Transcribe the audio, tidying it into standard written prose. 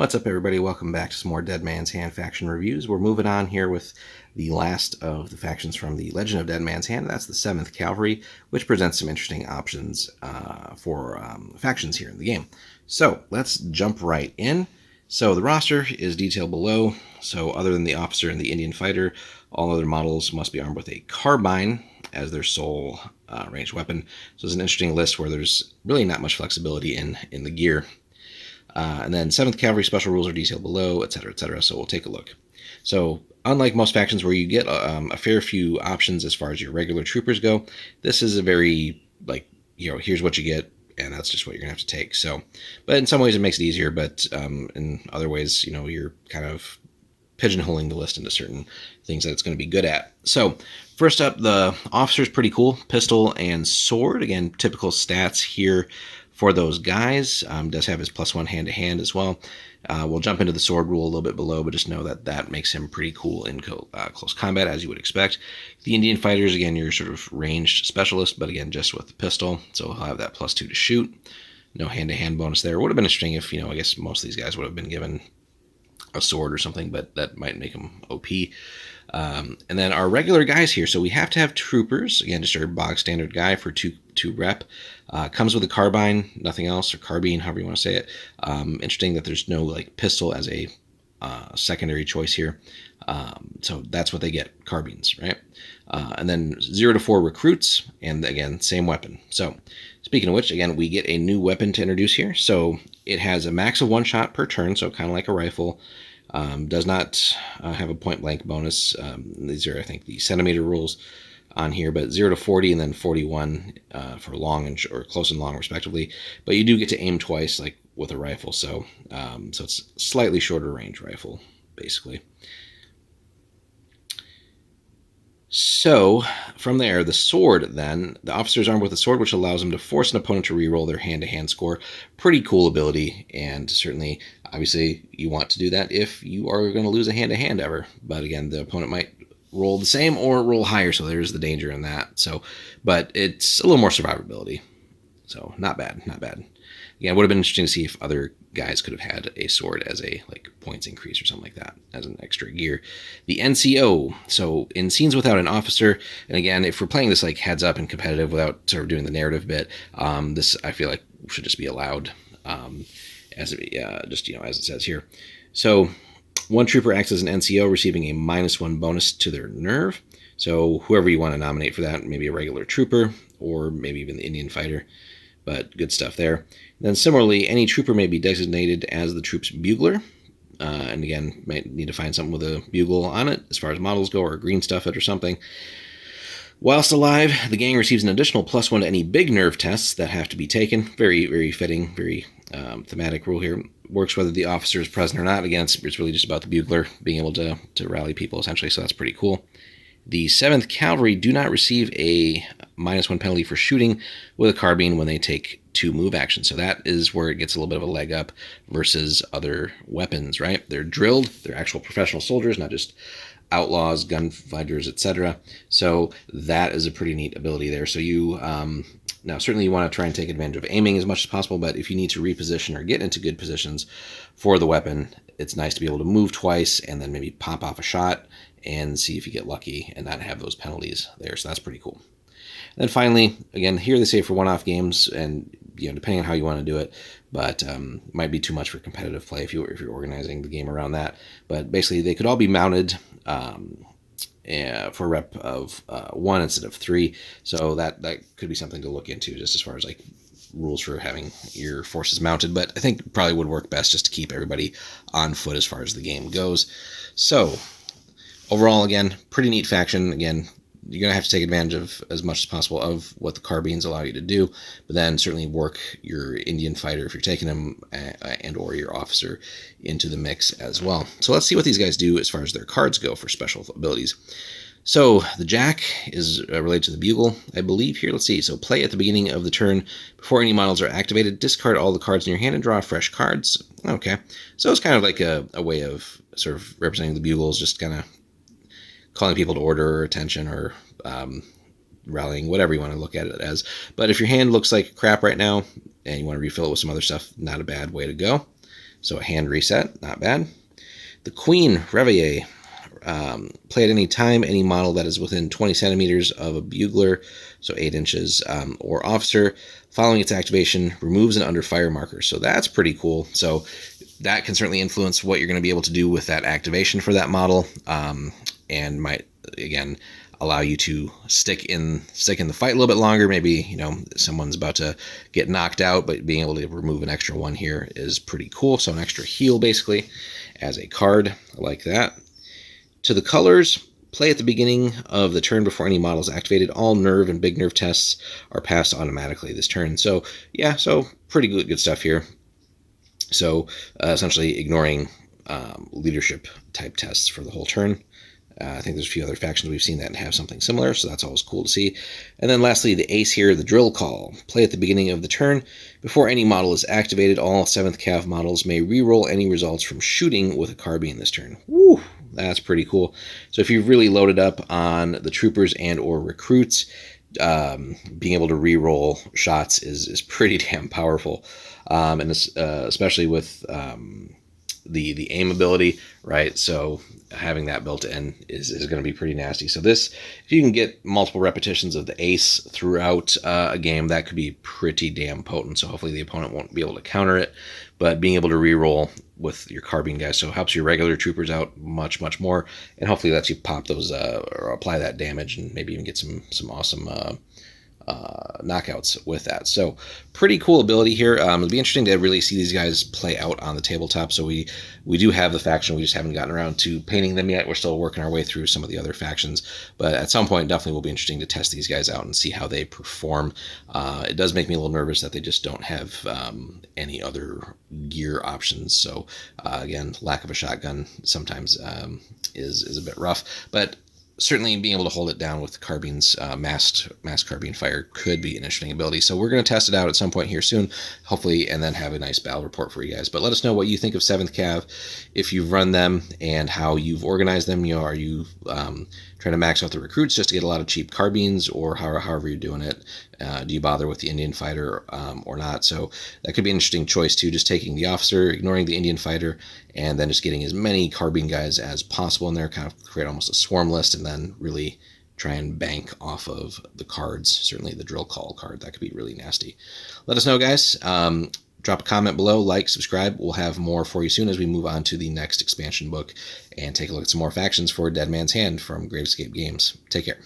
What's up, everybody? Welcome back to some more Dead Man's Hand faction reviews. We're moving on here with the last of the factions from the Legend of Dead Man's Hand. That's the 7th Cavalry, which presents some interesting options for factions here in the game. So let's jump right in. So the roster is detailed below. So other than the officer and the Indian fighter, all other models must be armed with a carbine as their sole ranged weapon. So it's an interesting list where there's really not much flexibility in the gear. And then 7th Cavalry special rules are detailed below, etc., etc. So we'll take a look. So unlike most factions where you get a fair few options as far as your regular troopers go, this is a very, here's what you get, and that's just what you're going to have to take. So, but in some ways it makes it easier, but in other ways, you're kind of pigeonholing the list into certain things that it's going to be good at. So first up, the officer's pretty cool. Pistol and sword. Again, typical stats here for those guys. Does have his +1 hand-to-hand as well. We'll jump into the sword rule a little bit below, but just know that that makes him pretty cool in close combat, as you would expect. The Indian fighters, again, you're sort of ranged specialist, but again, just with the pistol, so he'll have that +2 to shoot. No hand-to-hand bonus there. Would have been interesting if, I guess most of these guys would have been given a sword or something, but that might make them OP. And then our regular guys here. So we have to have troopers. Again, just our bog standard guy for two rep. Comes with a carbine, nothing else, or carbine, however you want to say it. Interesting that there's no pistol as a secondary choice here. So that's what they get, carbines, right? And then 0 to 4 recruits, and again, same weapon. So speaking of which, again, we get a new weapon to introduce here. So it has a max of 1 shot per turn, so kind of like a rifle. Does not have a point blank bonus. These are, I think, the centimeter rules on here, but 0 to 40 and then 41 for long or close and long respectively. But you do get to aim twice, like with a rifle, so so it's slightly shorter range rifle, basically. So from there, the sword then, the officer is armed with a sword which allows him to force an opponent to reroll their hand-to-hand score. Pretty cool ability, and certainly, obviously, you want to do that if you are going to lose a hand-to-hand ever. But again, the opponent might roll the same or roll higher, so there's the danger in that. So, but it's a little more survivability. So not bad, not bad. Yeah, it would have been interesting to see if other guys could have had a sword as a points increase or something like that as an extra gear. The NCO, so in scenes without an officer, and again, if we're playing this heads up and competitive without sort of doing the narrative bit, this I feel like should just be allowed as it says here. So 1 trooper acts as an NCO, receiving a -1 bonus to their nerve. So whoever you want to nominate for that, maybe a regular trooper or maybe even the Indian fighter. But good stuff there. Then similarly, any trooper may be designated as the troop's bugler. And again, might need to find something with a bugle on it as far as models go, or green stuff it or something. Whilst alive, the gang receives an additional +1 to any big nerve tests that have to be taken. Very, very fitting, very thematic rule here. Works whether the officer is present or not. Again, it's really just about the bugler being able to rally people, essentially, so that's pretty cool. The 7th Cavalry do not receive a -1 penalty for shooting with a carbine when they take 2 move actions. So that is where it gets a little bit of a leg up versus other weapons, right? They're drilled. They're actual professional soldiers, not just outlaws, gunfighters, etc. So that is a pretty neat ability there. So you now certainly you want to try and take advantage of aiming as much as possible, but if you need to reposition or get into good positions for the weapon, it's nice to be able to move twice and then maybe pop off a shot and see if you get lucky and not have those penalties there. So that's pretty cool. And then finally, again, here they say for one-off games, and depending on how you want to do it, but might be too much for competitive play if you're organizing the game around that. But basically, they could all be mounted for a rep of 1 instead of 3. So that could be something to look into, just as far as rules for having your forces mounted. But I think it probably would work best just to keep everybody on foot as far as the game goes. So overall, again, pretty neat faction. Again, you're going to have to take advantage of as much as possible of what the carbines allow you to do, but then certainly work your Indian fighter, if you're taking him, and or your officer into the mix as well. So let's see what these guys do as far as their cards go for special abilities. So the Jack is related to the Bugle, I believe here. Let's see. So play at the beginning of the turn. Before any models are activated, discard all the cards in your hand and draw fresh cards. Okay. So it's kind of like a way of sort of representing the Bugles, just kind of calling people to order or attention or rallying, whatever you want to look at it as. But if your hand looks like crap right now and you want to refill it with some other stuff, not a bad way to go. So a hand reset, not bad. The Queen Reveille. Play at any time any model that is within 20 centimeters of a bugler, so 8 inches, or officer. Following its activation, removes an under fire marker. So that's pretty cool. So that can certainly influence what you're going to be able to do with that activation for that model, and might, again, allow you to stick in the fight a little bit longer. Maybe, you know, someone's about to get knocked out, but being able to remove an extra one here is pretty cool. So an extra heal, basically, as a card. I like that. To the colors, play at the beginning of the turn before any model is activated. All nerve and big nerve tests are passed automatically this turn. So yeah, so pretty good stuff here. So essentially ignoring leadership type tests for the whole turn. I think there's a few other factions we've seen that have something similar, so that's always cool to see. And then lastly, the ace here, the drill call. Play at the beginning of the turn. Before any model is activated, all 7th Cav models may re-roll any results from shooting with a carbine this turn. Woo! That's pretty cool. So if you've really loaded up on the troopers and or recruits, being able to re-roll shots is pretty damn powerful. And especially with the aim ability, right? So having that built in is going to be pretty nasty. So this, if you can get multiple repetitions of the ace throughout a game, that could be pretty damn potent. So hopefully the opponent won't be able to counter it, but being able to re-roll with your carbine guys, so it helps your regular troopers out much more, and hopefully lets you pop those or apply that damage, and maybe even get some awesome knockouts with that. So pretty cool ability here. It'll be interesting to really see these guys play out on the tabletop. So we do have the faction, we just haven't gotten around to painting them yet. We're still working our way through some of the other factions, but at some point definitely will be interesting to test these guys out and see how they perform. It does make me a little nervous that they just don't have any other gear options. So again, lack of a shotgun sometimes is a bit rough, but certainly being able to hold it down with carbines, masked carbine fire could be an interesting ability. So we're going to test it out at some point here soon, hopefully, and then have a nice battle report for you guys. But let us know what you think of 7th Cav, if you've run them, and how you've organized them. You know, are you trying to max out the recruits just to get a lot of cheap carbines, or however you're doing it? Do you bother with the Indian fighter or not? So that could be an interesting choice too, just taking the officer, ignoring the Indian fighter, and then just getting as many carbine guys as possible in there, kind of create almost a swarm list, and then really try and bank off of the cards. Certainly the drill call card, that could be really nasty. Let us know, guys. Drop a comment below, like, subscribe. We'll have more for you soon as we move on to the next expansion book and take a look at some more factions for Dead Man's Hand from Gravescape Games. Take care.